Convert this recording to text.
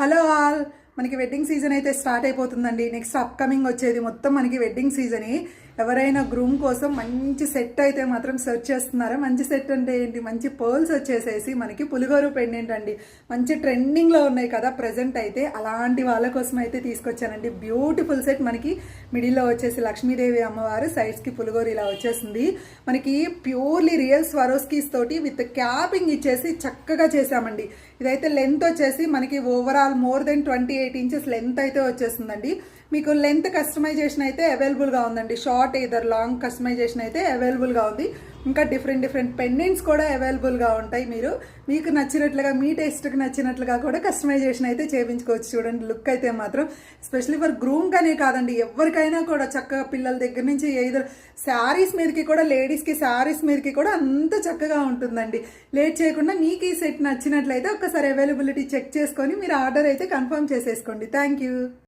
Hello all, మనకి wedding season అయితే start అయిపోతుందండి. నెక్స్ట్ అప్కమింగ్ వచ్చేది మొత్తం మనకి వెడ్డింగ్ సీజనే. ఎవరైనా గ్రూమ్ కోసం మంచి సెట్ అయితే మాత్రం సెర్చ్ చేస్తున్నారా? మంచి సెట్ అంటే ఏంటి, మంచి పర్ల్స్ వచ్చేసేసి మనకి పులిగోరు పెండెంట్ అండి. మంచి ట్రెండింగ్లో ఉన్నాయి కదా ప్రజెంట్ అయితే, అలాంటి వాళ్ళ కోసం అయితే తీసుకొచ్చానండి. బ్యూటిఫుల్ సెట్ మనకి మిడిల్లో వచ్చేసి లక్ష్మీదేవి అమ్మవారు, సైడ్స్కి పులిగోరు ఇలా వచ్చేసింది. మనకి ప్యూర్లీ రియల్ స్వరోస్కీస్ తోటి విత్ క్యాపింగ్ ఇచ్చేసి చక్కగా చేసామండి. ఇదైతే లెంత్ వచ్చేసి మనకి overall more than 28 inches length అయితే వచ్చేస్తుందండి. మీకు లెంత్ కస్టమైజేషన్ అయితే అవైలబుల్గా ఉందండి. షార్ట్ ఇదర్ లాంగ్ కస్టమైజేషన్ అయితే అవైలబుల్గా ఉంది. ఇంకా డిఫరెంట్ పెండెంట్స్ కూడా అవైలబుల్గా ఉంటాయి. మీకు నచ్చినట్లుగా, మీ టేస్ట్కి నచ్చినట్లుగా కూడా కస్టమైజేషన్ అయితే చేయించుకోవచ్చు. చూడండి లుక్ అయితే మాత్రం స్పెషల్లీ ఫర్ గ్రూమ్గానే కాదండి, ఎవరికైనా కూడా చక్కగా పిల్లల దగ్గర నుంచి ఏదో శారీస్ మీదకి కూడా, లేడీస్కి శారీస్ మీదకి కూడా అంత చక్కగా ఉంటుందండి. లేట్ చేయకుండా మీకు ఈ సెట్ నచ్చినట్లయితే ఒకసారి అవైలబిలిటీ చెక్ చేసుకొని మీరు ఆర్డర్ అయితే కన్ఫర్మ్ చేసేసుకోండి. Thank you.